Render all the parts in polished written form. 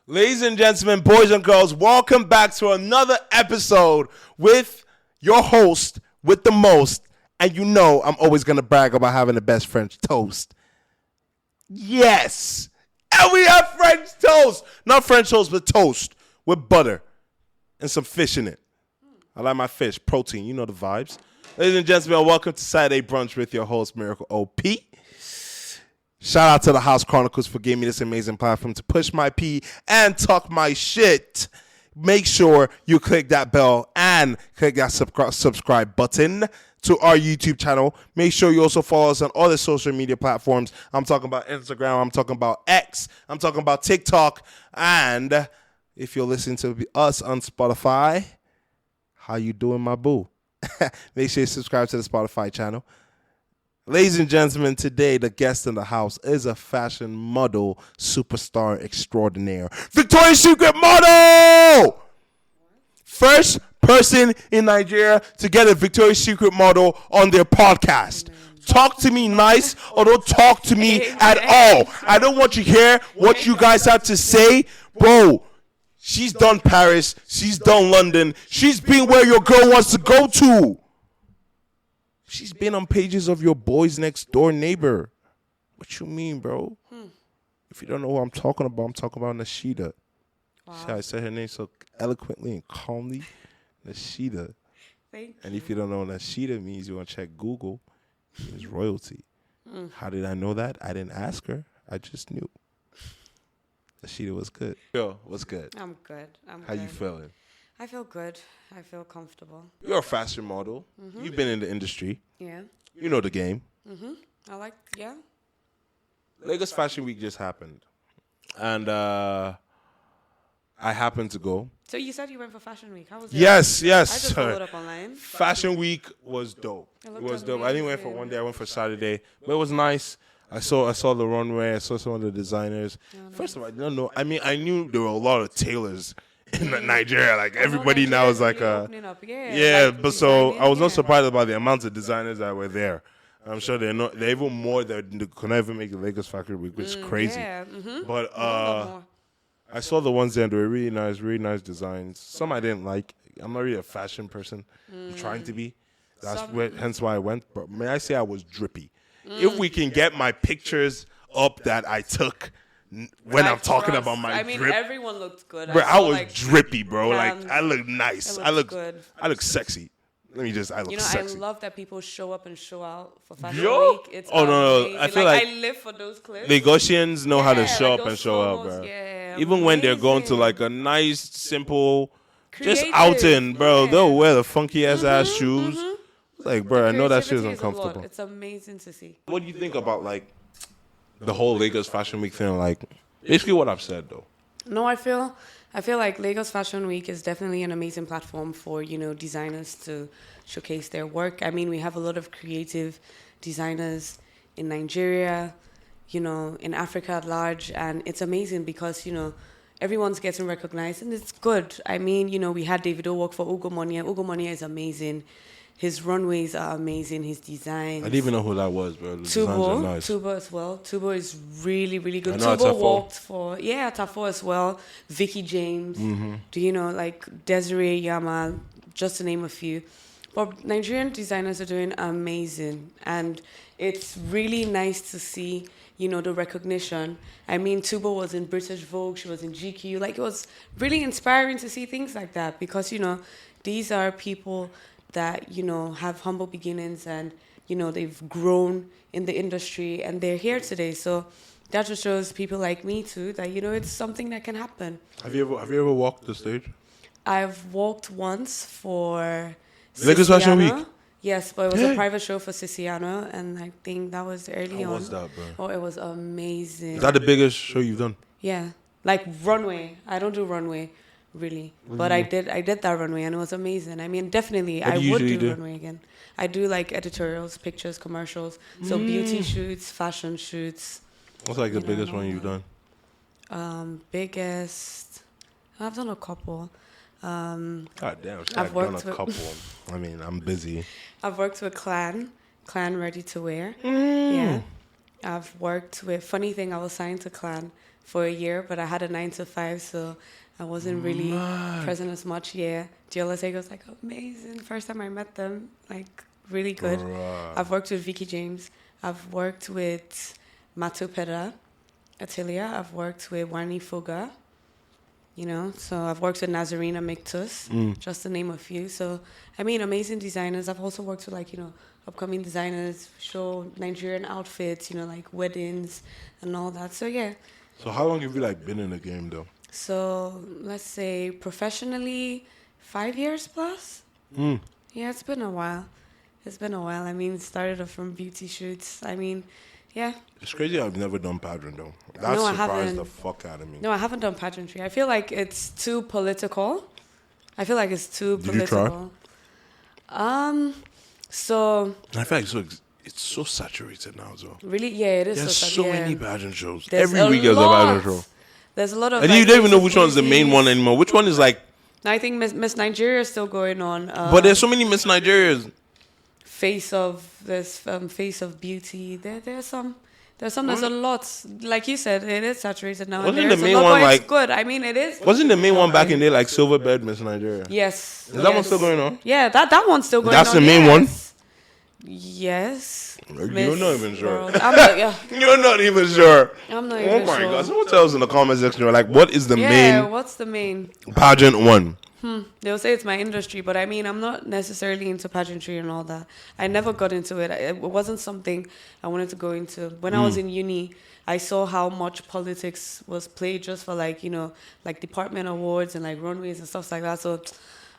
Ladies and gentlemen, boys and girls, welcome back to another episode with your host with the most. And you know I'm always going to brag about having the best French toast. Yes. And we have French toast. Not French toast, but toast with butter and some fish in it. I like my fish. Protein. You know the vibes. Ladies and gentlemen, welcome to Saturday Brunch with your host, Miracle OP. Shout out to the House Chronicles for giving me this amazing platform to push my pee and talk my shit. Make sure you click that bell and click that subscribe button to our YouTube channel. Make sure you also follow us on all the social media platforms. I'm talking about Instagram. I'm talking about X. I'm talking about TikTok. And if you're listening to us on Spotify, how you doing, my boo? Make sure you subscribe to the Spotify channel. Ladies and gentlemen, today the guest in the house is a fashion model superstar extraordinaire. Victoria's Secret model! First person in Nigeria to get a Victoria's Secret model on their podcast. Talk to me nice or don't talk to me at all. I don't want to hear what you guys have to say. Bro, she's done Paris. She's done London. She's been where your girl wants to go to. She's been on pages of your boys next door neighbor. What you mean, bro? If you don't know who I'm talking about Nashida. Wow. See how I said her name so eloquently and calmly? Nashida. Thank you. And if you don't know what Nashida means, you want to check Google. It means royalty. How did I know that? I didn't ask her. I just knew. Nashida was good. Yo, what's good? I'm good. How you feeling? I feel good. I feel comfortable. You're a fashion model. You've been in the industry. Yeah. You know the game. Yeah. Lagos Fashion Week just happened. And I happened to go. So you said you went for Fashion Week. How was it? Yes. I just followed up online. Fashion Week was dope. It Was dope. I didn't went for one day. I went for Saturday. But it was nice. I saw the runway. I saw some of the designers. First of all, I didn't know. I mean, I knew there were a lot of tailors in Nigeria. Like, everybody now is like but so I was not surprised about the amount of designers that were there. I'm sure they're even more that could not even make the Lagos Factory Week, which is crazy. Yeah. But I saw the ones there. They were really nice designs. Some I didn't like. I'm not really a fashion person. I'm trying to be. Hence why I went. But may I say I was drippy. If we can get my pictures up that I took when I'm talking about my drip. Everyone looked good. Bro, I was drippy, bro. Like, I look nice. I look good. I look sexy. I look sexy. I love that people show up and show out for Fashion Yo? Week. It's no. I feel like I live for those clips. Lagosians know how to show like up and those show out, photos, bro. yeah, Even when they're going to amazing. like a nice, simple, just Creative, outing, bro. yeah. They'll wear the funky ass shoes. It's like, bro, I know that shit is Creativity a lot. uncomfortable. It's amazing to see. What do you think about like the whole Lagos Fashion Week thing? Like, basically what I've said though. No, I feel like Lagos Fashion Week is definitely an amazing platform for, designers to showcase their work. I mean, we have a lot of creative designers in Nigeria, in Africa at large, and it's amazing because, everyone's getting recognized and it's good. I mean, we had Davido work for Ugo Monia. Ugo Monia is amazing. His runways are amazing. His designs. I didn't even know who that was, bro. The designs are nice. Tubo as well. Tubo is really, really good. I know Tubo walked for Tafo as well. Vicky James. Do you know Desiree Yama? Just to name a few. But Nigerian designers are doing amazing, and it's really nice to see the recognition. I mean, Tubo was in British Vogue. She was in GQ. It was really inspiring to see things like that because these are people that have humble beginnings and they've grown in the industry and they're here today. So that just shows people like me too that it's something that can happen. Have you ever walked the stage? I've walked once for Lagos Fashion Week. Yes, but it was a private show for Siciliano, and I think that was early on. How was that, bro? Oh, it was amazing. Is that the biggest show you've done? Yeah, runway. I don't do runway. Really, but I did that runway and it was amazing. I mean, definitely I would do runway again. I do editorials, pictures, commercials, so beauty shoots, fashion shoots. What's the biggest one you've done? Biggest, I've done a couple. God damn, I've done a couple. I mean, I'm busy. I've worked with Clan Ready to Wear. Yeah, I've worked with. Funny thing, I was signed to Clan for a year, but I had a 9 to 5, so I wasn't really present as much. Yeah, GLSA was like amazing. First time I met them, like really good. Right. I've worked with Vicky James. I've worked with Matu Peda Atelier. I've worked with Wani Foga. You know, so I've worked with Nazarena Mictus, just to name a few. So, I mean, amazing designers. I've also worked with, like, you know, upcoming designers, show Nigerian outfits, you know, like weddings and all that. So, yeah. So how long have you like been in the game though? So, let's say professionally, 5 years plus. Yeah, it's been a while. I mean, it started off from beauty shoots. I mean, yeah. It's crazy I've never done pageant though. That No, I surprised haven't. the fuck out of me. No, I haven't done pageantry. I feel like it's too political. Did you Political. So I feel like it's so saturated now as well. really, yeah, it is. There's so so yeah. many pageant shows. There's Every a week there's a lot. pageant show. There's a lot of. And you like, don't even know basic which one's the main beauties. one anymore. Which one is like... I think Miss Nigeria is still going on. but there's so many Miss Nigerias. Face of beauty. There's some. There's a lot. Like you said, it is saturated now. Wasn't and there's the main a lot, one but like- it's good? I mean, it is. Wasn't the main one back in there like Silverbed Miss Nigeria? Yes. Is that one still going on? Yeah, that one's still going on. That's the main one? yes. Yes. You're Miss not even sure. World. I'm not, yeah, You're not even sure. I'm not Oh even my sure. god! Someone tell us in the comment section, like, what is the Yeah, main what's the main? pageant one? They'll say it's my industry, but I mean, I'm not necessarily into pageantry and all that. I never got into it. It wasn't something I wanted to go into. When I was in uni, I saw how much politics was played just for, like, you know, like department awards and like runways and stuff like that. So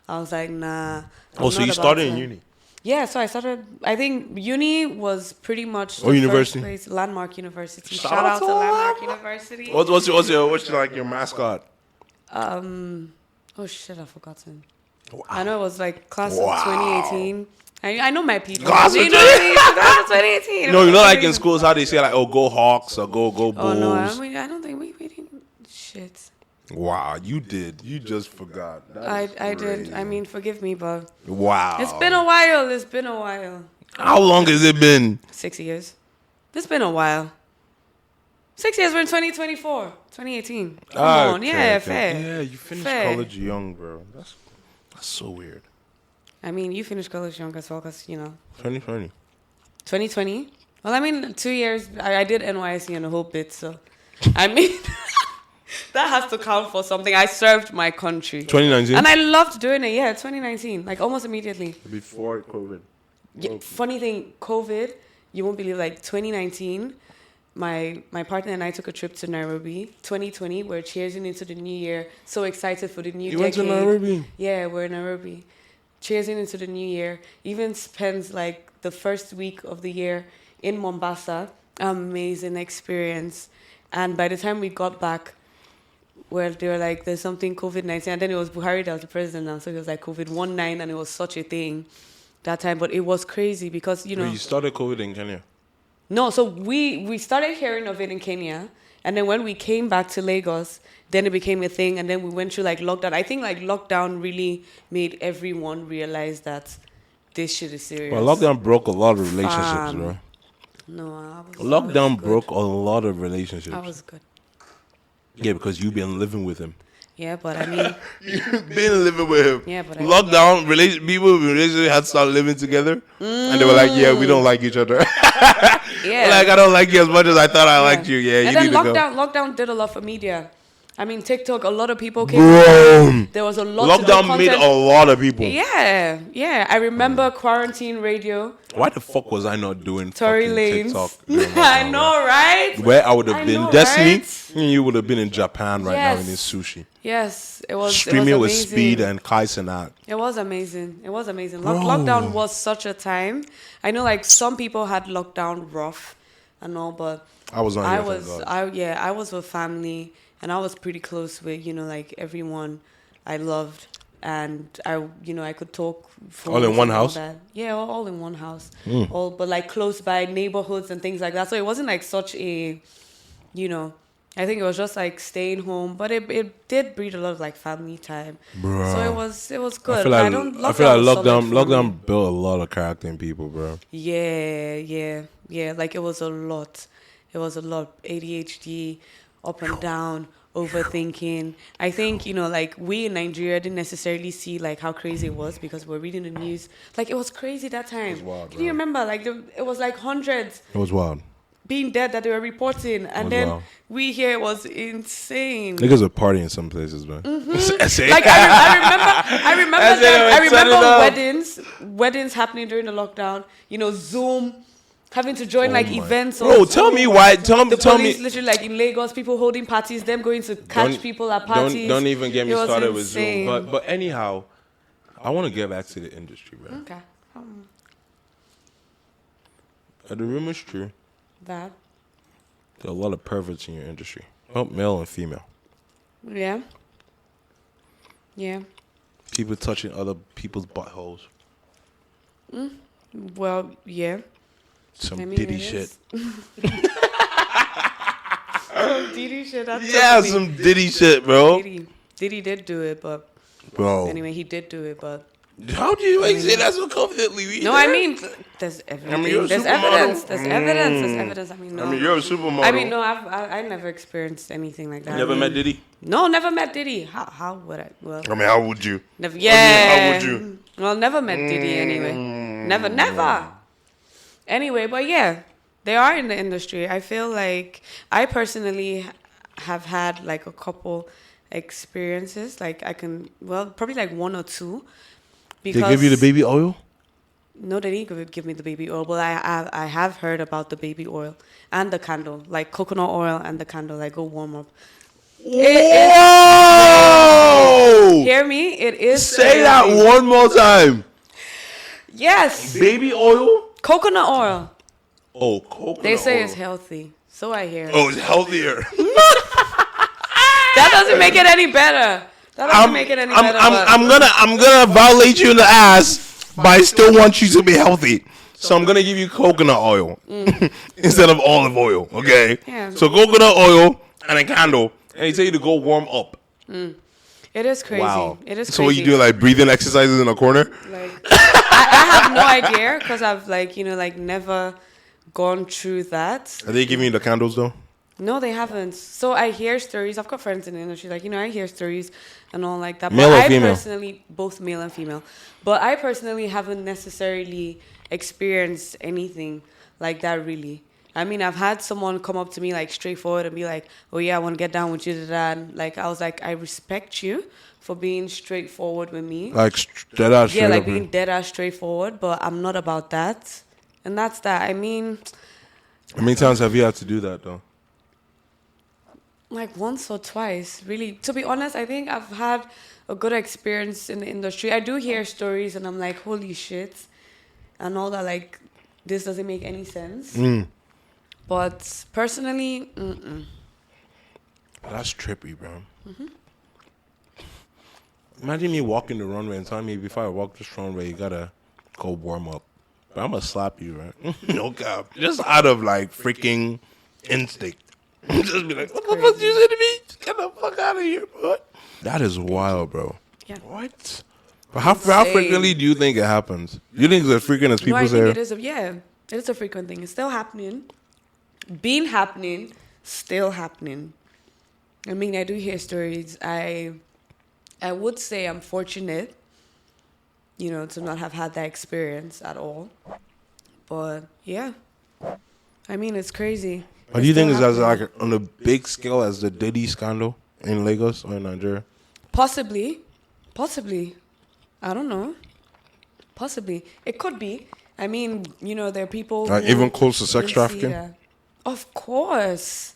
I was like, nah. Oh, so you started in uni? Yeah, so I started. I think uni was pretty much Oh, university? first place, Landmark University. Shout Shout out out to to Landmark University. What's like your mascot? Oh shit, I've forgotten. Wow. I know it was like class Wow. of 2018. I know my people. Class of You know what I mean? Class of 2018. No, you know, like in schools, how they say like, "Oh, go Hawks" or "Go Bulls." Oh no, I don't think we didn't. Shit. Wow, you did. You just forgot. That is I did. crazy. I mean, forgive me, but Wow. it's been a while. It's been a while. How long has it been? 6 years. It's been a while. 6 years. We're in 2024, 2018. Come on, yeah, fair. Yeah, you finished Fair. college young, bro. That's so weird. I mean, you finished college young as well, because, you know, 2020. 2020. Well, I mean, 2 years. I did NYC and a whole bit, so I mean, that has to count for something. I served my country, 2019. and I loved doing it. Yeah, 2019, like almost immediately. Before COVID. Yeah, funny thing, COVID. You won't believe, like 2019. My partner and I took a trip to Nairobi. 2020, we're cheersing into the new year. So excited for the new You decade. went to Nairobi? Yeah, we're in Nairobi. Cheersing into the new year. Even spends like the first week of the year in Mombasa. Amazing experience. And by the time we got back, where they were like, there's something COVID-19. And then it was Buhari that was the president now. So it was like COVID-19, and it was such a thing that time. But it was crazy because, you know. You started COVID in Kenya. No, so we started hearing of it in Kenya, and then when we came back to Lagos, then it became a thing, and then we went through like lockdown. I think like lockdown really made everyone realize that this shit is serious. Well, lockdown broke a lot of relationships, bro. No, I was Lockdown good. broke a lot of relationships. I was good. Yeah, because you've been living with him. Yeah, but I mean, You've been living with him. Yeah, but Lockdown, people in relationship had to start living together. And they were like, yeah, we don't like each other. yeah. Like, I don't like you as much as I thought I liked you. Yeah, and you then need to go. lockdown did a lot for media. I mean, TikTok, a lot of people came. Bro. There was a lot of Lockdown made a lot of people. Yeah, yeah. I remember quarantine radio. Why the fuck was I not doing Tory fucking Lanez. TikTok? during I lockdown, know, right? bro? Where I would have I been. know, Destiny, right? you would have been in Japan right now Yes. eating sushi. Yes, it was. Streaming it was with amazing. Speed and Kai Cenat. It was amazing. It was amazing. Bro. Lockdown was such a time. I know, like some people had lockdown rough and all, but I was on I here, thank was, God. I was with family, and I was pretty close with, you know, like everyone I loved, and I could talk. All in one and all house? that. Yeah, all in one house. All, but like close by neighborhoods and things like that. So it wasn't like such a, you know. I think it was just like staying home, but it did breed a lot of like family time. Bro. So it was good. I feel But like, I feel like lockdown built a lot of character in people, bro. Yeah. Like it was a lot. It was a lot. ADHD, up and down, overthinking. I think, like we in Nigeria didn't necessarily see like how crazy it was because we're reading the news. Like it was crazy that time. It was wild, Can you remember? Like it was like hundreds It was wild. being dead that they were reporting, and then wild. we here it was insane. Niggas are partying in some places, man. Like I remember weddings happening during the lockdown. Zoom, having to join like events. Bro, tell me why. Tell me. Literally like in Lagos, people holding parties, them going to catch people at parties. Don't even get me It was started insane. with Zoom. But anyhow, I want to get back to the industry, bro. Okay. The rumor's true. That. There are a lot of perverts in your industry. Oh, male and female. Yeah. Yeah. People touching other people's buttholes. Well, yeah. Some I mean, Diddy it shit. is. Diddy shit. That's Yeah, totally- some Diddy shit, bro. Diddy did do it, but Bro. anyway, he did do it, but How do you say that so confidently? no, I mean, there's everything. you're a There's supermodel. evidence. There's evidence. I mean, no. you're a supermodel. I mean, no, I never experienced anything like that. You never met Diddy? No, never met Diddy. How would I? Well, I mean, how would you? never. I Yeah. mean, how would you? Well, never met Diddy anyway. Never. Anyway, but yeah, they are in the industry. I feel like I personally have had like a couple experiences. Like I can, probably like one or two. Because They give you the baby oil? No, they didn't give me the baby oil. But I have heard about the baby oil and the candle, like coconut oil and the candle. Like go warm up. Whoa! Hear me? It is. Say that one more time. Yes. Baby oil? Coconut oil. Oh, coconut They say oil. it's healthy. So I hear. Oh, it's healthier. That doesn't make it any better. That doesn't make it any better. I'm gonna violate you in the ass, but I still want you to be healthy. So I'm gonna give you coconut oil instead of olive oil. Okay. Yeah. So coconut oil and a candle, and they tell you to go warm up. It is crazy. Wow. It is crazy. So what you do, like breathing exercises in a corner? Like, I have no idea because I've never gone through that. Are they giving you the candles though? No, they haven't. So I hear stories. I've got friends in the industry, I hear stories and all like that. Male but or I female? personally, both male and female. But I personally haven't necessarily experienced anything like that, really. I mean, I've had someone come up to me like straightforward and be like, "Oh yeah, I want to get down with you." And like, I was like, I respect you for being straightforward with me. Like dead ass. Yeah, like being dead ass straightforward. But I'm not about that, and that's that. I mean, How many times have you had to do that though? like once or twice, really. To be honest, I think I've had a good experience in the industry. I do hear stories and I'm like, holy shit. And all that, like, this doesn't make any sense. But personally, That's trippy, bro. Imagine me walking the runway and telling me before I walk this runway, you gotta go warm up. But I'm gonna slap you, right? No cap. Just out of like freaking instinct. Just be like, what the fuck you say to me? Just get the fuck out of here, bro. That is wild, bro. yeah. What? But how frequently do you think it happens? Do you think it's as frequent as No, people I say? think it is a frequent thing. It's still happening. Been happening, still happening. I mean, I do hear stories. I would say I'm fortunate, to not have had that experience at all. But yeah, I mean, it's crazy. But do you think it's as like on a big scale as the Diddy scandal in Lagos or in Nigeria? Possibly. I don't know. Possibly. It could be. I mean, there are people Like who even close to sex will see trafficking? that. Of course.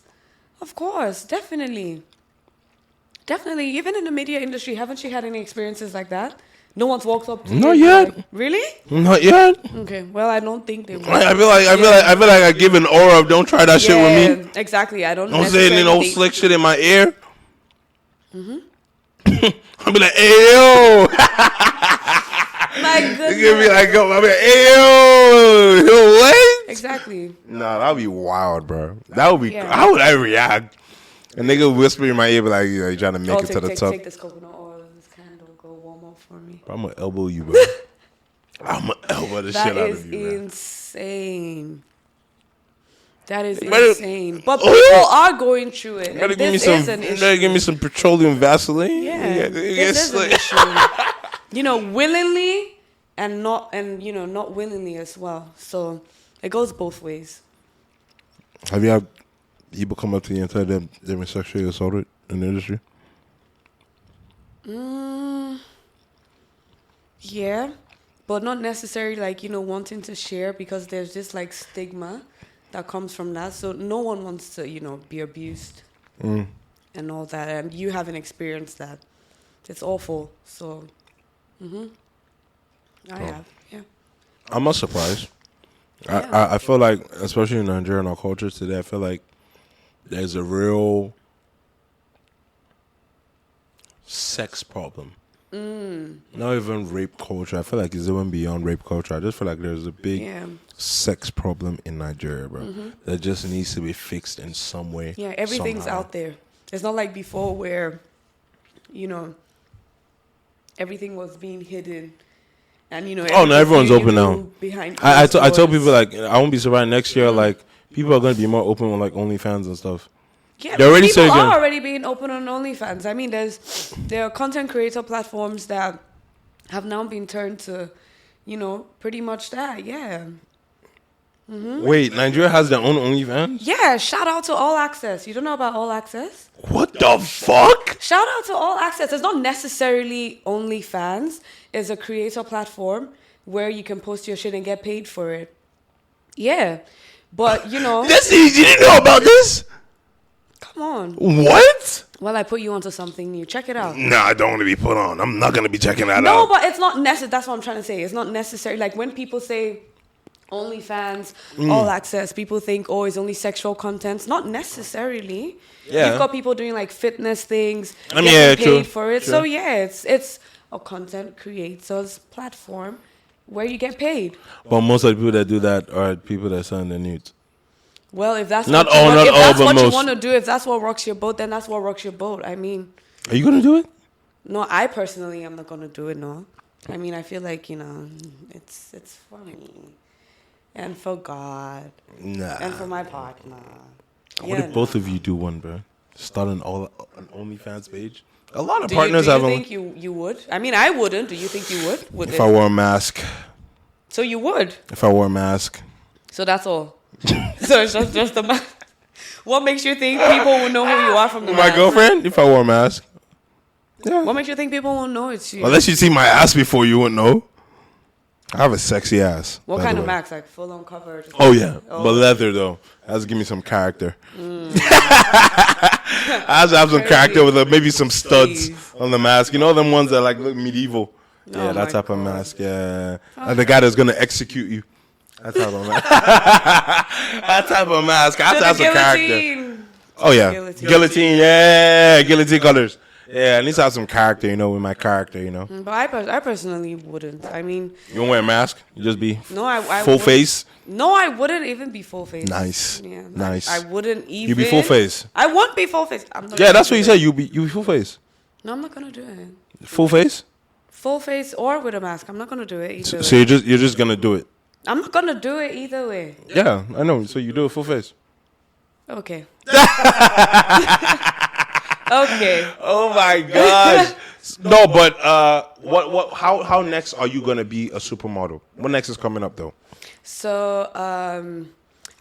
Definitely. Even in the media industry, haven't you had any experiences like that? No one's walked up to you. Not yet. Like, really? Not yet. Okay. Well, I don't think they will. I feel like I give an aura of don't try that shit with me. Exactly. I don't Don't say any necessarily old think- slick shit in my ear. I'll be like, hey yo. My You goodness. give me like, I'll be like, hey yo, what? Exactly. Nah, that'd be wild, bro. That would be. Yeah. How would I react? A nigga whisper in my ear, be like, you trying to make it to the top. Take this coconut oil and this candle. Go warm up for me. I'm gonna elbow you, bro. I'm gonna elbow the That shit out is of you, man. insane. That is Better- insane. But people are going through it. Better And give me this some. is an issue. Better give me some petroleum Vaseline. Yeah, this is an issue. Willingly and not willingly as well. So it goes both ways. Have you had people come up to you and tell them they've been sexually assaulted in the industry? Yeah, but not necessarily wanting to share, because there's this stigma that comes from that. So no one wants to be abused and all that. And you haven't experienced that. It's awful. So, I have. Yeah. I'm not surprised. Yeah. I feel like, especially in Nigeria and our culture today, I feel like there's a real sex problem. Not even rape culture. I feel like it's even beyond rape culture. I just feel like there's a big sex problem in Nigeria, bro, that just needs to be fixed in some way. Yeah, everything's somehow. out there. It's not like before where, everything was being hidden. And, Oh, no, everyone's open now. Behind I told doors. people, I won't be surprised next year, people are going to be more open with, OnlyFans and stuff. Yeah, They're already people saying- are already being open on OnlyFans. I mean, there are content creator platforms that have now been turned to, pretty much that. Yeah. Wait, Nigeria has their own OnlyFans? Yeah, shout out to All Access. You don't know about All Access? What the fuck? Shout out to All Access. It's not necessarily OnlyFans. It's a creator platform where you can post your shit and get paid for it. Yeah. But, This you didn't know about this? come on. What? Well, I put you onto something new. Check it out. Nah, I don't want to be put on. I'm not going to be checking that No, out. but it's not necessary. That's what I'm trying to say. It's not necessary. Like when people say OnlyFans, All Access, people think, oh, it's only sexual content. Not necessarily. Yeah. You've got people doing fitness things, I mean, getting yeah, paid true, for it. true. So yeah, it's a content creators platform where you get paid. But most of the people that do that are people that send their nudes. Well, if that's Not what you all, want, not if all, that's but what most. you want to do, if that's what rocks your boat, then that's what rocks your boat. I mean, Are you going to do it? no, I personally am not gonna do it. No, I mean, I feel like it's for me and for God Nah. and for my partner. What if both of you do one, bro? Start an OnlyFans page? A lot of Do partners you have think you would? I mean, I wouldn't. Do you think you would? Would If it? I wore a mask. So you would. If I wore a mask. So that's all. So it's just the mask. What makes you think people will know who you are from the My mask? girlfriend? If I wore a mask. Yeah. What makes you think people will know it's you? Unless you see my ass before, you wouldn't know. I have a sexy ass. What by kind the of way. mask? Like full on cover? Just Oh, yeah. Oh. But leather, though. Has to give me some character. I have to have some Crazy. character with maybe some studs Please. on the mask. You know them ones that look medieval? Yeah, Oh that my type of God. mask, yeah. And the guy that's going to execute you. That type of mask. That type of mask. I have to have some character. Guillotine. Oh, yeah. Guillotine. Guillotine, yeah. Guillotine colors. Yeah, I need to have some character, with my character, But I personally wouldn't. I mean, You won't wear a mask? You just be no, I full would- face? No, I wouldn't even be full face. Nice. Yeah, Nice. I wouldn't even. You be full face? I won't be full face. I'm not Yeah, gonna that's do what you it. said. You be full face. No, I'm not gonna do it. Full face? Full face or with a mask. I'm not gonna do it either. So, way. so you're just gonna do it? I'm not gonna do it either way. Yeah, I know. So you do it full face. Okay. Okay. Oh my gosh. No, but what? How next are you gonna be a supermodel? What next is coming up though? So,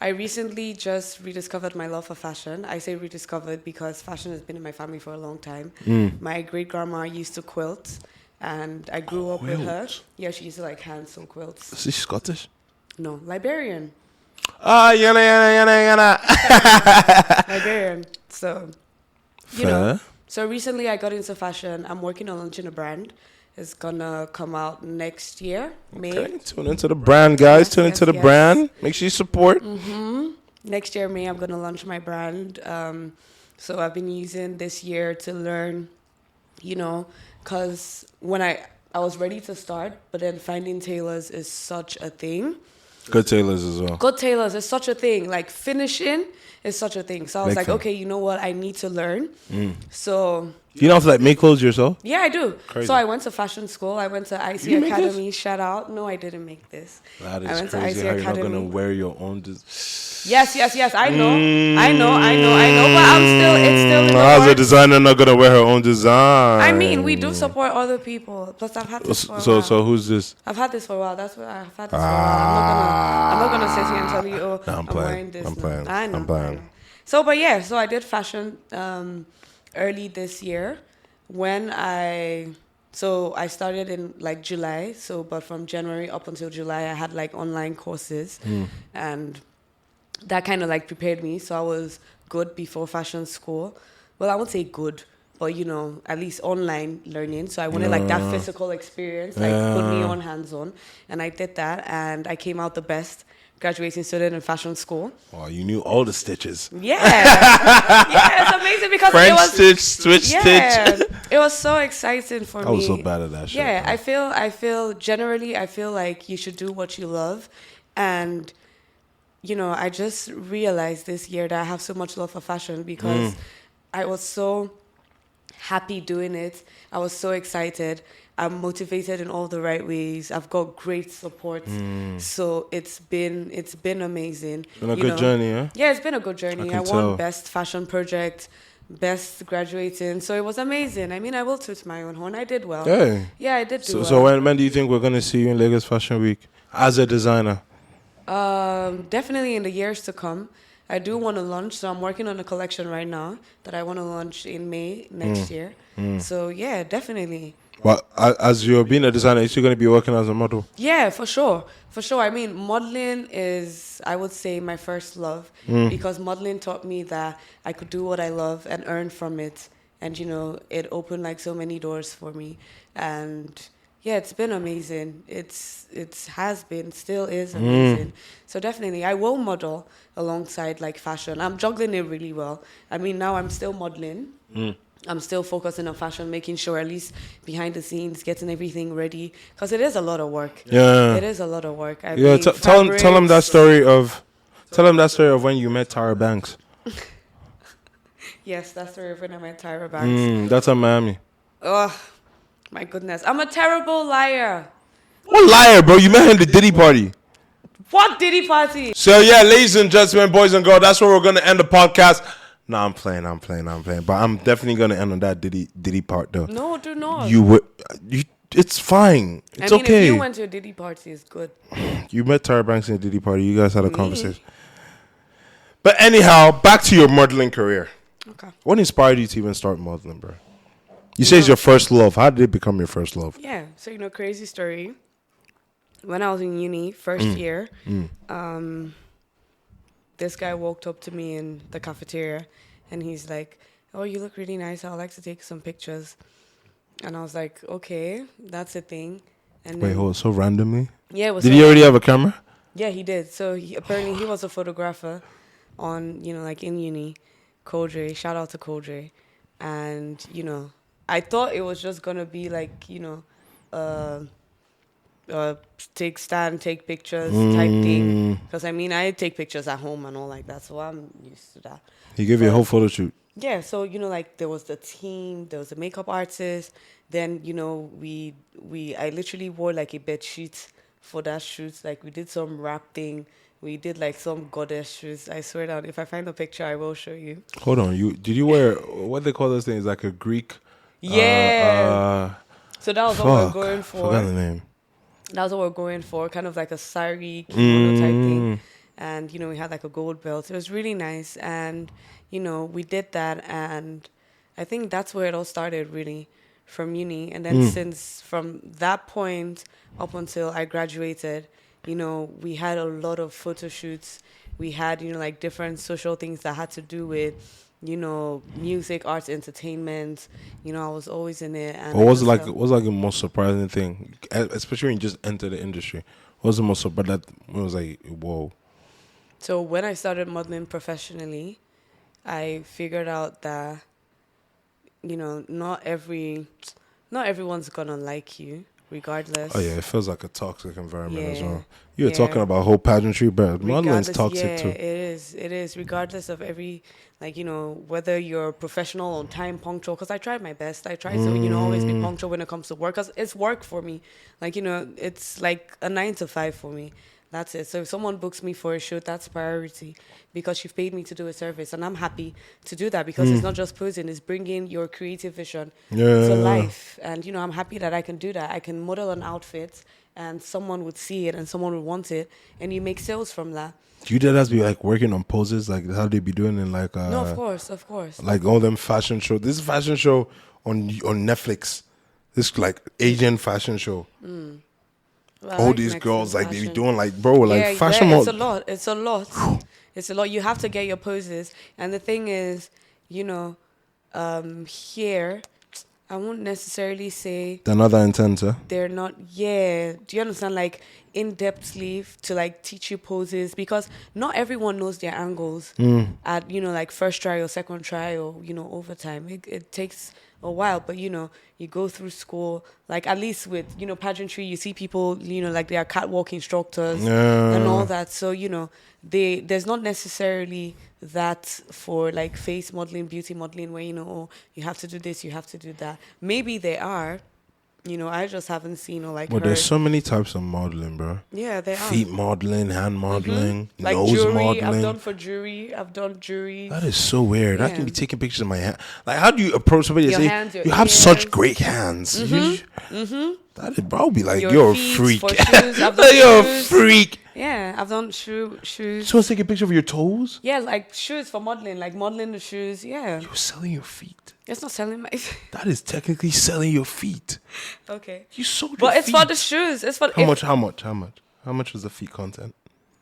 I recently just rediscovered my love for fashion. I say rediscovered because fashion has been in my family for a long time. My great grandma used to quilt, and I grew up with her. Quilt? Yeah, she used to hand sew quilts. Is she Scottish? No, Liberian. Yana. Liberian. So, Fair. So recently I got into fashion. I'm working on launching a brand. It's gonna come out next year, May. Okay, tune into the brand, guys. Yes, Tune into yes, the yes. brand. Make sure you support. Next year, May, I'm gonna launch my brand. So I've been using this year to learn, because when I was ready to start, but then finding tailors is such a thing. Good tailors as well. Good tailors is such a thing. Finishing is such a thing. So I was Big like, thing. okay, you know what? I need to learn. So You don't have to like make clothes yourself? Yeah, I do. Crazy. So I went to fashion school. I went to You IC make Academy. Shout out. No, I didn't make this. That I is went crazy to how IC you're not Academy. gonna wear your own. Yes. I know. But it's still in the How's a works. designer not gonna wear her own design? I mean, we do support other people. Plus, I've had this for a while. So who's this? I've had this for a while. That's what I've had this for a while. I'm not gonna sit here and tell you, oh, I'm wearing this. I'm playing. I know. I'm playing. So, but yeah, so I did fashion early this year I started in like July. So, but from January up until July, I had like online courses, and that kind of like prepared me. So I was good before fashion school. Well, I won't say good, but you know, at least online learning. So I wanted like that physical experience, like put me on hands-on, and I did that, and I came out the best graduating student in fashion school. Oh, you knew all the stitches. Yeah, yeah, it's amazing because French it was stitch, switch stitch. It was so exciting for me. I was so bad at that shit. Yeah, bro. I feel like you should do what you love, and you know, I just realized this year that I have so much love for fashion because I was so happy doing it. I was so excited. I'm motivated in all the right ways. I've got great support. So it's been amazing. Been a good journey, huh? Yeah, it's been a good journey. I won tell. best fashion project, best graduating. So it was amazing. I mean, I will toot my own horn. I did well. Hey. Yeah, I did do well. So when do you think we're gonna see you in Lagos Fashion Week as a designer? Definitely in the years to come. I do want to launch, so I'm working on a collection right now that I want to launch in May next year. So yeah, definitely. Well, as you're being a designer, you're still gonna be working as a model. Yeah, for sure. I mean, modeling is, I would say, my first love because modeling taught me that I could do what I love and earn from it. And, you know, it opened like so many doors for me. And yeah, it's been amazing. It has been, still is amazing. So definitely, I will model alongside like fashion. I'm juggling it really well. I mean, now I'm still modeling. I'm still focusing on fashion, making sure at least behind the scenes, getting everything ready, because it is a lot of work. Yeah, it is a lot of work. Tell him that story of when you met Tara Banks. Yes, that's the story of when I met Tyra Banks. That's in Miami. Oh, my goodness. I'm a terrible liar. What liar, bro? You met her in the Diddy party. What Diddy party? So yeah, ladies and gentlemen, boys and girls, that's where we're gonna end the podcast. No, I'm playing. But I'm definitely gonna end on that Diddy part though. No, do not. It's fine. It's okay. If you went to a Diddy party, it's good. You met Tara Banks in a Diddy party. You guys had a conversation. But anyhow, back to your modeling career. Okay. What inspired you to even start modeling, bro? You say it's your first love. How did it become your first love? Yeah. So, you know, crazy story. When I was in uni, first year, this guy walked up to me in the cafeteria and he's like, "Oh, you look really nice. I'd like to take some pictures." And I was like, "Okay, that's a thing." And Wait, hold so randomly? Yeah, it was. Did he already have a camera? Yeah, he did. So apparently he was a photographer on, you know, like in uni. Kodre, shout out to Kodre. And, you know, I thought it was just going to be like, you know, take pictures type thing. Because, I mean, I take pictures at home and all like that. So I'm used to that. He gave you a whole photo shoot. Yeah. So, you know, like there was the team, there was a makeup artist. Then, you know, I literally wore like a bed sheet for that shoot. Like we did some rap thing. We did like some goddess shoes. I swear down. If I find a picture, I will show you. Hold on. Did you wear what they call those things? Like a Greek. Yeah. So that was what we were going for. Forgot the name. That was what we were going for. Kind of like a sari kimono type thing. And, you know, we had like a gold belt. It was really nice. And, you know, we did that. And I think that's where it all started, really, from uni. And then since from that point up until I graduated, you know, we had a lot of photo shoots. We had, you know, like different social things that had to do with, you know, music, arts, entertainment. You know, I was always in it. And what was like the most surprising thing, especially when you just entered the industry? What was the most surprising? That was like, whoa. So when I started modeling professionally, I figured out that, you know, not everyone's gonna like you. regardless. Oh yeah, it feels like a toxic environment as well. You were Yeah. talking about whole pageantry, but modeling's Regardless, toxic too. It is. Regardless of every, like, you know, whether you're professional on time, punctual. Because I tried my best. I tried to, you know, always be punctual when it comes to work. Because it's work for me. Like, you know, it's like a 9 to 5 for me. That's it. So if someone books me for a shoot, that's priority because you've paid me to do a service, and I'm happy to do that because it's not just posing; it's bringing your creative vision to life. And you know, I'm happy that I can do that. I can model an outfit, and someone would see it, and someone would want it, and you make sales from that. Do you did us be like working on poses, like how they be doing in like No, of course, like all them fashion show. This fashion show on Netflix, this like Asian fashion show. Well, All like these Mexican girls like they be fashion. doing like bro like fashion It's a mod. lot. It's a lot. It's a lot. You have to get your poses, and the thing is, you know, here, I won't necessarily say They're not that intense, huh? they're not. Yeah, do you understand? Like in-depth sleeve to like teach you poses because not everyone knows their angles at, you know, like first try or second try or, you know, overtime. It takes a while, but you know, you go through school, like at least with, you know, pageantry, you see people, you know, like they are catwalk instructors and all that. So, you know, there's not necessarily that for like face modeling, beauty modeling, where, you know, oh, you have to do this, you have to do that. Maybe they are, you know, I just haven't seen or like Well, heard. there's so many types of modeling, bro. Yeah, they are. Feet modeling, hand modeling, Like nose jewelry, modeling. I've done for jewelry, I've done jewelry. That is so weird. I Yeah. can be taking pictures of my hand. Like, how do you approach somebody and Your say, hands, your you have ears. such great hands? That is, bro, I'll be like, Your you're a feet freak. for shoes, I've done You're a shoes. freak. Yeah, I've done shoes. So let's take a picture of your toes? Yeah, like shoes for modeling, like modeling the shoes. Yeah, You're selling your feet. it's not selling my. That is technically selling your feet. Okay, You sold your but it's feet. for the shoes. It's for How much? How much was the feet content?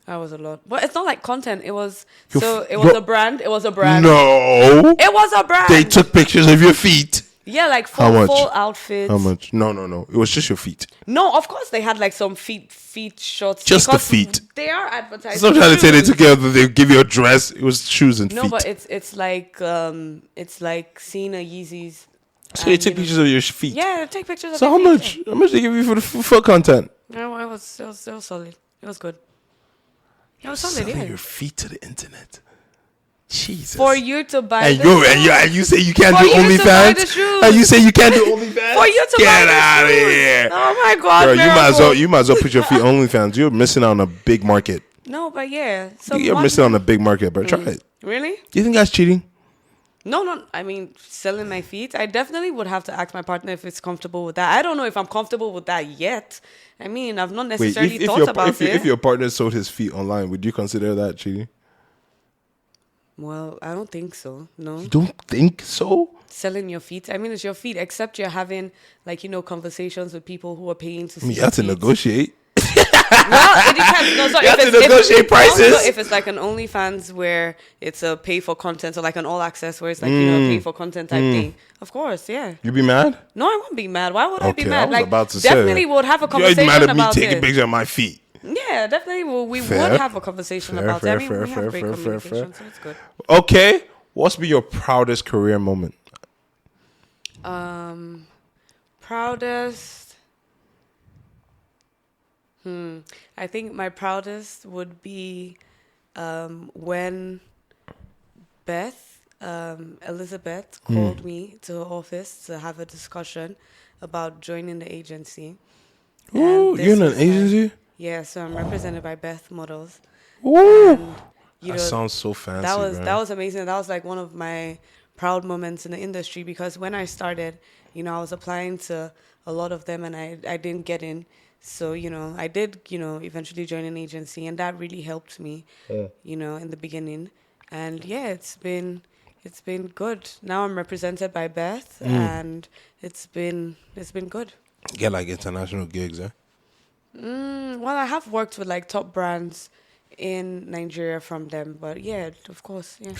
That was a lot, but it's not like content. It was Your it was a brand. It was a brand. No. It was a brand. They took pictures of your feet. Yeah, like How much? full outfits. How much? No. It was just your feet. No, of course they had like some feet shots. Just the because feet. They are advertising. Stop trying to say they shoes. took care of they give you a dress. It was shoes and No, feet. but it's like seeing a Yeezys. So they and, take you know- pictures of your feet. Yeah, take pictures of So your how feet, much? How much they give you for the full content? Yeah. No, it was solid. It was good. It was solid, Selling yeah. your feet to the internet. Jesus. For you to buy and the you shoes. and you say you can't For do you to buy the OnlyFans. shoes. And you say you can't do OnlyFans. For you to Get buy the out of shoes. here. Oh my God, Girl, Miracle. you might as well put your feet on OnlyFans. You're missing out on a big market. No, but yeah. So You're missing out on a big market, but try it. Really? Do you think that's cheating? No. I mean, selling my feet. I definitely would have to ask my partner if it's comfortable with that. I don't know if I'm comfortable with that yet. I mean, I've not Wait, necessarily if thought about it. if your partner sold his feet online, would you consider that cheating? Well, I don't think so. No. You don't think so? Selling your feet. I mean, it's your feet, except you're having, like, you know, conversations with people who are paying to see I mean, you your have to feet. negotiate. Well, it depends. No, so You have to if it's, negotiate prices. Also, if it's like an OnlyFans where it's a pay for content, or like an all access where it's like, you know, pay for content type thing. Of course, yeah. You be mad? No, I won't be mad. Why would I be Okay, mad? I was Like, about to definitely say. would have a You're conversation mad at me about taking it. pictures of my feet. Yeah, definitely. We Fair. would have a conversation Fair, about fair, it. I mean, fair, we have fair, great fair, communication, fair. so it's good. Okay. What's been your proudest career moment? Proudest. I think my proudest would be when Elizabeth called me to her office to have a discussion about joining the agency. Ooh, And this you're in an was like- agency? Yeah, so I'm represented by Beth Models. Ooh. And, you That know, sounds so fancy, that was amazing. That was like one of my proud moments in the industry because when I started, you know, I was applying to a lot of them and I didn't get in. So, you know, I did, you know, eventually join an agency and that really helped me, you know, in the beginning. And yeah, it's been good. Now I'm represented by Beth and it's been good. Get like international gigs, eh? Well, I have worked with like top brands in Nigeria from them, but yeah, of course, yeah,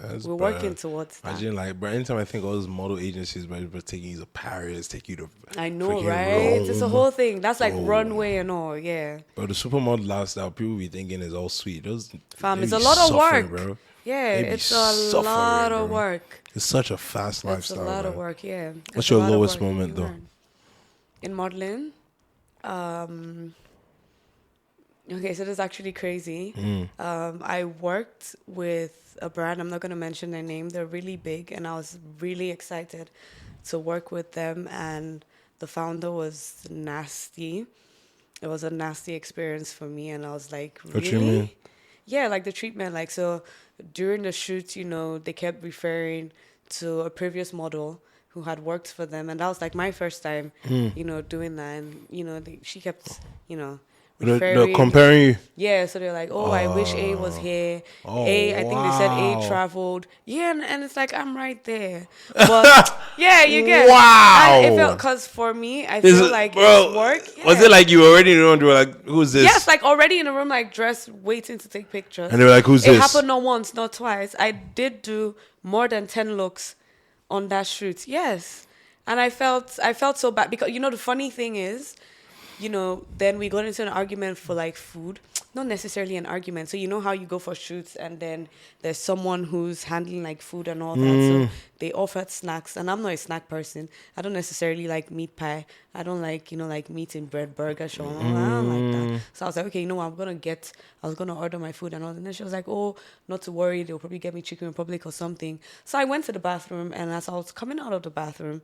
That's we're bad. working towards that. Imagine like, bro, anytime I think all those model agencies, bro, taking you to Paris, take you to I know, freaking right? It's a Rome. whole thing. That's like Oh. runway and all, yeah. Bro, the supermodel lifestyle, people be thinking is all sweet. Those Fam, they it's a be lot of suffering, work. bro. Yeah, They be it's a suffering, lot of bro. work. It's such a fast It's lifestyle. a lot of bro. work, yeah. What's It's a your lot of lowest work, you moment, though? learn. In modeling? Okay, so this is actually crazy. I worked with a brand, I'm not going to mention their name, they're really big, and I was really excited to work with them, and the founder was nasty. It was a nasty experience for me, and I was like, really? What you mean? Yeah, like the treatment. Like, so during the shoot, they kept referring to a previous model who had worked for them, and that was like my first time, doing that. And she kept, They're referring. comparing you. Yeah, so they're like, oh, I wish A was here. I think they said A traveled. Yeah, and it's like, I'm right there. But yeah, you get. Wow. And it felt, because for me, I feel like it's work. Yeah. Was it like you were already in the room? You were like, who's this? Yes, like already in the room, like dressed, waiting to take pictures. And they were like, who's this? It happened not once, not twice. I did do more than 10 looks on that shoot. Yes. And I felt so bad because, the funny thing is, then we got into an argument for like food. Not necessarily an argument. So you know how you go for shoots and then there's someone who's handling like food and all that. So they offered snacks, and I'm not a snack person. I don't necessarily like meat pie. I don't like, like meat in bread, burger, shawarma. I don't like that. So I was like, okay, what, I was going to order my food and all that. And then she was like, oh, not to worry. They'll probably get me Chicken Republic or something. So I went to the bathroom, and as I was coming out of the bathroom,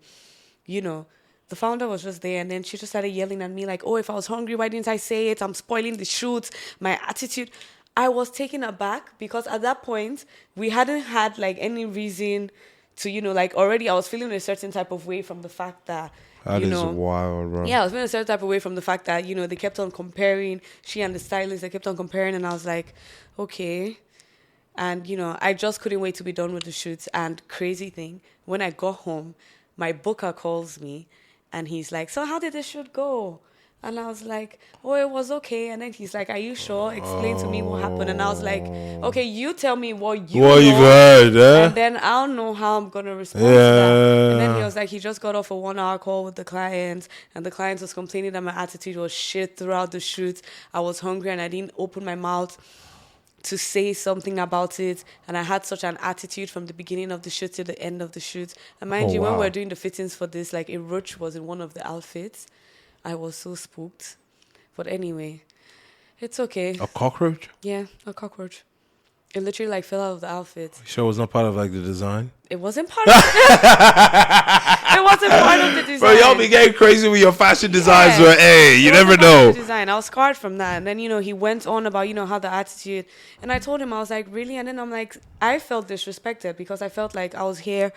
the founder was just there, and then she just started yelling at me like, oh, if I was hungry, why didn't I say it? I'm spoiling the shoot, my attitude. I was taken aback because at that point, we hadn't had like any reason to, like already I was feeling a certain type of way from the fact that, That is wild, bro. Yeah, I was feeling a certain type of way from the fact that, they kept on comparing, she and the stylist, they kept on comparing, and I was like, okay. And, I just couldn't wait to be done with the shoots. And crazy thing, when I got home, my booker calls me, and he's like, so how did this shoot go? And I was like, oh, it was okay. And then he's like, are you sure? Explain to me what happened. And I was like, okay, you tell me what you've heard, and then I'll know how I'm going to respond to that. And then he was like, he just got off a 1-hour call with the client, and the client was complaining that my attitude was shit throughout the shoot. I was hungry and I didn't open my mouth to say something about it, and I had such an attitude from the beginning of the shoot to the end of the shoot. And mind you, when we were doing the fittings for this, like a roach was in one of the outfits. I was so spooked. But anyway, it's okay. A cockroach? Yeah, a cockroach. It literally like fell out of the outfit. Sure, it was not part of like the design. It wasn't part of it wasn't part of the design. Bro, y'all be getting crazy with your fashion designs. But hey, you never know. Design. I was scarred from that. And then, he went on about, how the attitude. And I told him, I was like, really? And then I'm like, I felt disrespected because I felt like I was here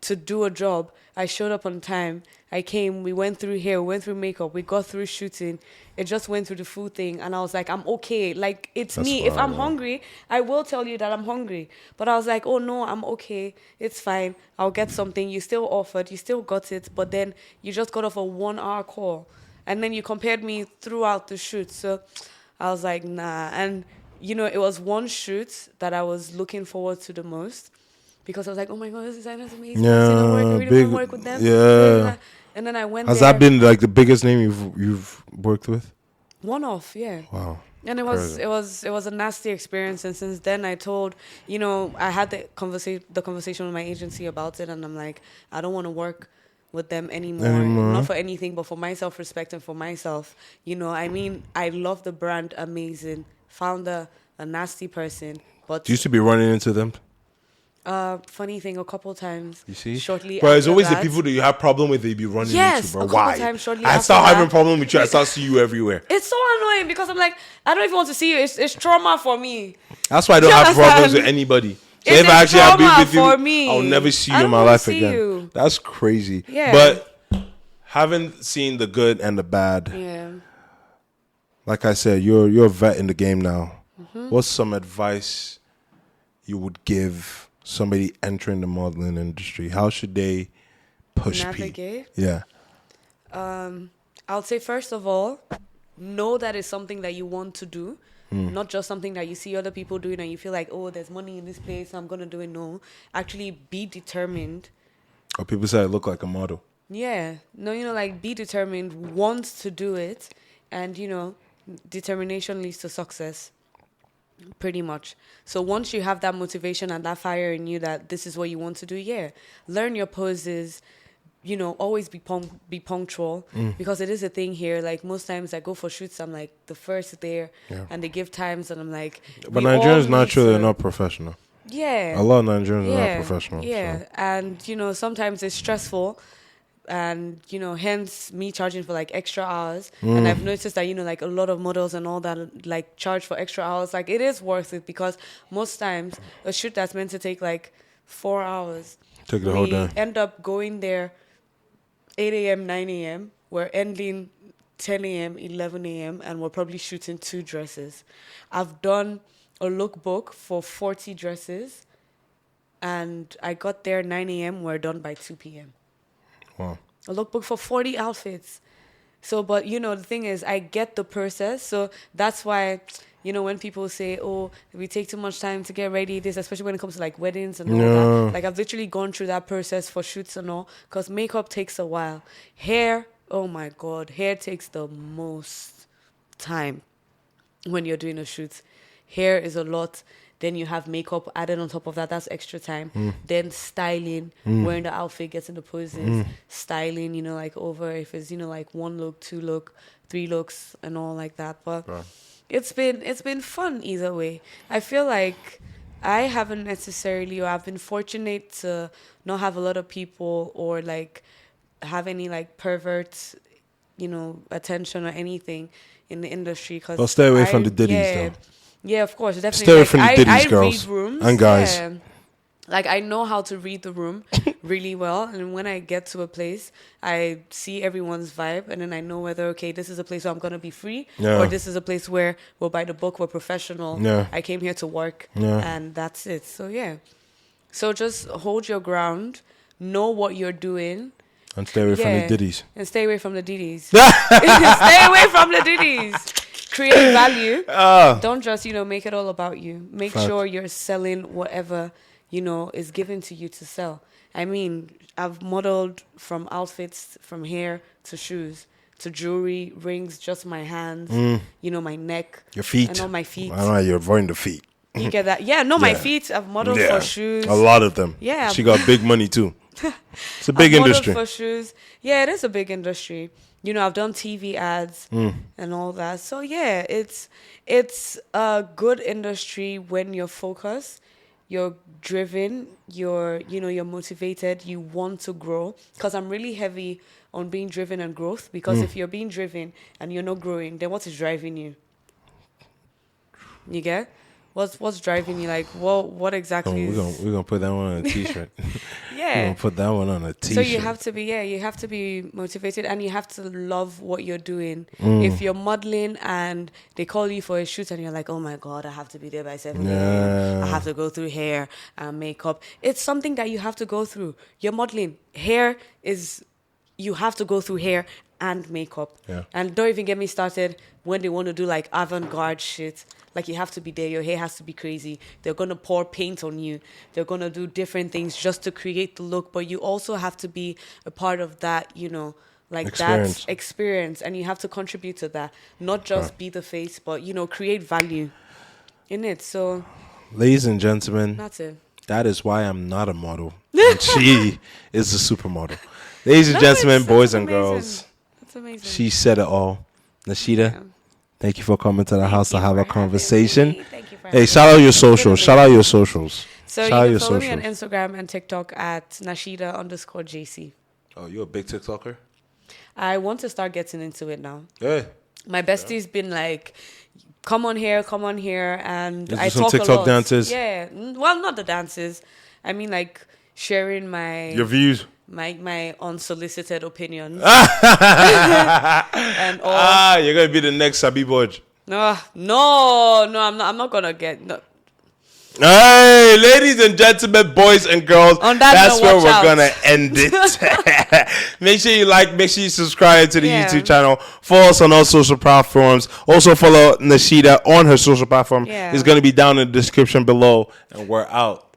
to do a job. I showed up on time. I came, we went through hair, we went through makeup, we got through shooting. It just went through the food thing. And I was like, I'm okay. Like, it's me. If I'm hungry, I will tell you that I'm hungry. But I was like, oh, no, I'm okay. It's fine. I'll get something. You still offered. You still got it. But then you just got off a 1-hour call. And then you compared me throughout the shoot. So I was like, nah. And, it was one shoot that I was looking forward to the most. Because I was like, oh my God, this designer's amazing. Yeah, I really want to work with them. Yeah. And then I went Has there. that been like the biggest name you've worked with? One-off, yeah. Wow. And it was a nasty experience. And since then, I told, I had the conversation with my agency about it, and I'm like, I don't want to work with them anymore. Not for anything, but for my self-respect and for myself. I love the brand, amazing. Founder, a nasty person, but You used to be running into them. Funny thing, a couple times. You see, shortly. Bro, it's always that, the people that you have problem with that you be running into, bro. a couple Why? times shortly I after start having that. problem with you. I start seeing you everywhere. It's so annoying because I'm like, I don't even want to see you. It's trauma for me. That's why I don't have problems with anybody. So if I actually have beef with you, I'll never see you in my life again. That's crazy. Yeah. But having seen the good and the bad, Yeah. like I said, you're a vet in the game now. What's some advice you would give somebody entering the modeling industry? How should they push Navigate? Yeah. I'll say, first of all, know that it's something that you want to do. Not just something that you see other people doing and you feel like, oh, there's money in this place, so I'm going to do it. No. Actually, be determined. Or people say I look like a model. Yeah. No, be determined, want to do it. And, determination leads to success. Pretty much. So once you have that motivation and that fire in you that this is what you want to do, learn your poses, always be punctual because it is a thing here. Like most times I go for shoots, I'm like the first there, and they give times, and I'm like. But Nigerians naturally are not professional. Yeah. A lot of Nigerians are not professional. Yeah, so. and sometimes it's stressful, and hence me charging for like extra hours. And I've noticed that like a lot of models and all that like charge for extra hours. Like it is worth it because most times a shoot that's meant to take like 4 hours, Take the whole day. end up going there 8 a.m., 9 a.m. We're ending 10 a.m., 11 a.m., and we're probably shooting 2 dresses. I've done a lookbook for 40 dresses, and I got there 9 a.m., we're done by 2 p.m. Wow. A lookbook for 40 outfits. So, but, the thing is, I get the process. So that's why, when people say, oh, we take too much time to get ready, this, especially when it comes to like weddings and all that. Like I've literally gone through that process for shoots and all, because makeup takes a while. Hair, oh my God, hair takes the most time when you're doing a shoot. Hair is a lot. Then you have makeup added on top of that. That's extra time. Then styling, wearing the outfit, getting the poses, styling, like over if it's, like 1 look, 2 look, 3 looks and all like that. But it's been fun either way. I feel like I haven't necessarily, or I've been fortunate to not have a lot of people or like have any like pervert, attention or anything in the industry. Well, stay away from the ditties though. Yeah, of course, definitely. Stay away from the ditties, I girls read rooms, and guys. Yeah. Like I know how to read the room really well, and when I get to a place, I see everyone's vibe, and then I know whether this is a place where I'm gonna be free, or this is a place where we're by the book, we're professional. Yeah. I came here to work, and that's it. So so just hold your ground, know what you're doing. And stay away from the ditties. And stay away from the ditties. Stay away from the ditties. Create value. Don't just, make it all about you. Make sure you're selling whatever, is given to you to sell. I mean, I've modeled from outfits, from hair to shoes to jewelry, rings, just my hands, my neck. Your feet. And all my feet. I don't know, you're avoiding the feet. You get that? Yeah, no, my feet. I've modeled for shoes. A lot of them. Yeah. She got big money too. It's a big I've industry. For shoes. Yeah, it is a big industry. I've done TV ads and all that. So yeah, it's a good industry when you're focused, you're driven, you're motivated, you want to grow. Because I'm really heavy on being driven and growth. Because if you're being driven and you're not growing, then what is driving you? You get? What's driving you? Like, what exactly is... We're gonna put that one on a t-shirt. Yeah. We're gonna put that one on a t-shirt. So you have to be motivated, and you have to love what you're doing. If you're modeling and they call you for a shoot and you're like, oh my God, I have to be there by 7 a.m. I have to go through hair and makeup. It's something that you have to go through. You're modeling. You have to go through hair and makeup. Yeah. And don't even get me started when they want to do like avant-garde shit. Like you have to be there. Your hair has to be crazy. They're going to pour paint on you. They're going to do different things just to create the look. But you also have to be a part of that, like experience. That experience. And you have to contribute to that. Not just be the face, but, create value in it. So, ladies and gentlemen, that's it. That is why I'm not a model. And she is a supermodel. Ladies and gentlemen, boys and girls. That's amazing. She said it all. Nashida, thank you for coming to the house to have a conversation. Thank you for Hey, shout out your socials. Shout out your socials. So shout you can follow me on Instagram and TikTok at Nashida_JC. Oh, you're a big TikToker? I want to start getting into it now. Hey. My bestie's been like, come on here, and I some talk TikTok a lot. dances? Yeah, well, not the dances. I mean, like sharing your views, my unsolicited opinions, and all. You're gonna be the next Sabi Bodge. No, I'm not gonna get no. Hey, ladies and gentlemen, boys and girls, that's where we're gonna end it. Make sure you like, make sure you subscribe to the YouTube channel. Follow us on all social platforms. Also follow Nashida on her social platform. It's gonna be down in the description below. And we're out.